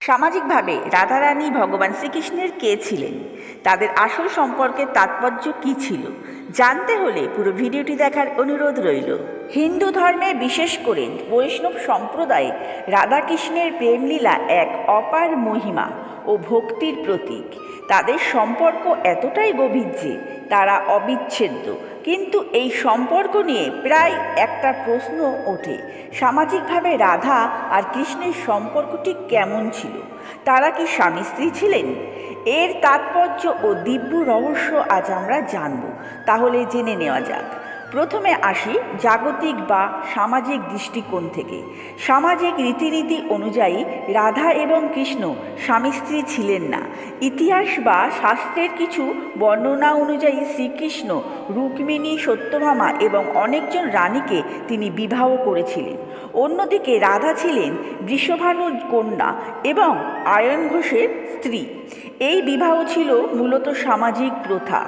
সামাজিকভাবে রাধারানী ভগবান শ্রীকৃষ্ণের কে ছিলেন, তাদের আসল সম্পর্কের তাৎপর্য কী ছিল, জানতে হলে পুরো ভিডিওটি দেখার অনুরোধ রইল। হিন্দু ধর্মে, বিশেষ করে বৈষ্ণব সম্প্রদায়ে রাধাকৃষ্ণের প্রেমলীলা এক অপার মহিমা ও ভক্তির প্রতীক। তাদের সম্পর্ক এতটাই গভীর যে তারা অবিচ্ছেদ্য। কিন্তু এই সম্পর্ক নিয়ে প্রায় একটা প্রশ্ন ওঠে, সামাজিকভাবে রাধা আর কৃষ্ণের সম্পর্কটি কেমন ছিল? তারা কি স্বামী স্ত্রী ছিলেন? এর তাৎপর্য ও দিব্য রহস্য আজ আমরা জানব। তাহলে জেনে নেওয়া যাক। প্রথমে আসি জাগতিক বা সামাজিক দৃষ্টিকোণ থেকে। সামাজিক রীতিনীতি অনুযায়ী রাধা এবং কৃষ্ণ স্বামী স্ত্রী ছিলেন না। ইতিহাস বা শাস্ত্রের কিছু বর্ণনা অনুযায়ী শ্রীকৃষ্ণ রুক্মিণী, সত্যভামা এবং অনেকজন রানীকে তিনি বিবাহ করেছিলেন। অন্যদিকে রাধা ছিলেন বৃষভানুর কন্যা এবং আয়ন ঘোষের স্ত্রী। এই বিবাহ ছিল মূলত সামাজিক প্রথা।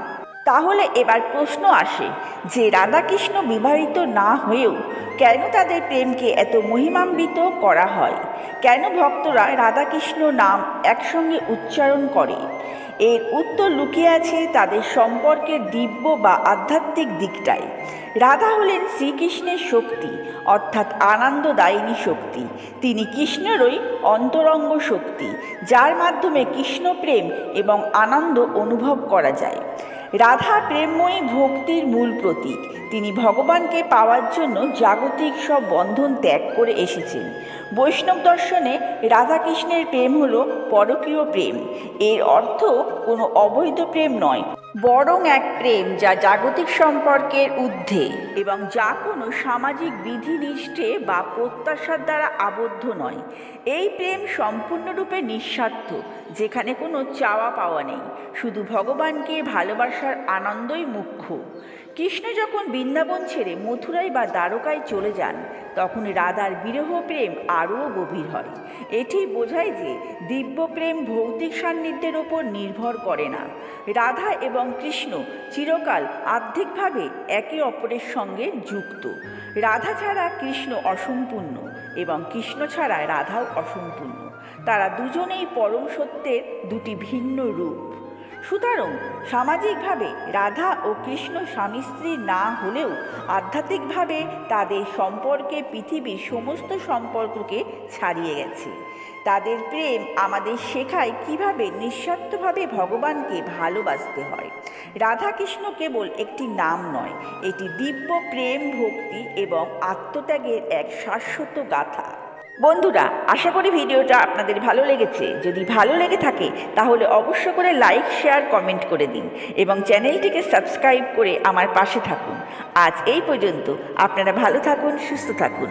তাহলে এবার প্রশ্ন আসে যে রাধাকৃষ্ণ বিবাহিত না হয়েও কেন তাদের প্রেমকে এত মহিমান্বিত করা হয়? কেন ভক্তরা রাধাকৃষ্ণ নাম একসঙ্গে উচ্চারণ করে? এর উত্তর লুকিয়ে আছে তাদের সম্পর্কের দিব্য বা আধ্যাত্মিক দিকটায়। রাধা হলেন শ্রীকৃষ্ণের শক্তি, অর্থাৎ আনন্দদায়িনী শক্তি। তিনি কৃষ্ণেরই অন্তরঙ্গ শক্তি, যার মাধ্যমে কৃষ্ণ প্রেম এবং আনন্দ অনুভব করা যায়। রাধা প্রেমময়ী ভক্তির মূল প্রতীক। তিনি ভগবানকে পাওয়ার জন্য জাগতিক সব বন্ধন ত্যাগ করে এসেছেন। বৈষ্ণব দর্শনে রাধাকৃষ্ণের প্রেম হল পরকীয় প্রেম। এর অর্থ কোনো অবৈধ প্রেম নয়, বরং এক প্রেম যা জাগতিক সম্পর্কের ঊর্ধ্বে এবং যা কোনো সামাজিক বিধিনিষ্ঠে বা প্রত্যাশার দ্বারা আবদ্ধ নয়। এই প্রেম সম্পূর্ণরূপে নিঃস্বার্থ, যেখানে কোনো চাওয়া পাওয়া নেই, শুধু ভগবানকে ভালোবাসার আনন্দই মুখ্য। কৃষ্ণ যখন বৃন্দাবন ছেড়ে মথুরায় বা দ্বারকায় চলে যান, তখন রাধার বিরহ প্রেম আরও গভীর হয়। এটি বোঝায় যে দিব্য প্রেম ভৌতিক সান্নিধ্যের ওপর নির্ভর করে না। রাধা এবং কৃষ্ণ চিরকাল আধ্যাত্মিকভাবে একে অপরের সঙ্গে যুক্ত। রাধা ছাড়া কৃষ্ণ অসম্পূর্ণ এবং কৃষ্ণ ছাড়া রাধাও অসম্পূর্ণ। তারা দুজনেই পরম সত্যের দুটি ভিন্ন রূপ। সুতরাং সামাজিকভাবে রাধা ও কৃষ্ণ স্বামী স্ত্রী না হলেও আধ্যাত্মিকভাবে তাদের সম্পর্কে পৃথিবীর সমস্ত সম্পর্ককে ছাড়িয়ে গেছে। তাদের প্রেম আমাদের শেখায় কিভাবে নিঃস্বার্থভাবে ভগবানকে ভালোবাসতে হয়। রাধা কৃষ্ণ কেবল একটি নাম নয়, এটি দিব্য প্রেম, ভক্তি এবং আত্মত্যাগের এক শাশ্বত গাথা। বন্ধুরা, আশা করি ভিডিওটা আপনাদের ভালো লেগেছে। যদি ভালো লেগে থাকে তাহলে অবশ্য করে লাইক, শেয়ার, কমেন্ট করে দিন এবং চ্যানেলটিকে সাবস্ক্রাইব করে আমার পাশে থাকুন। আজ এই পর্যন্ত। আপনারা ভালো থাকুন, সুস্থ থাকুন।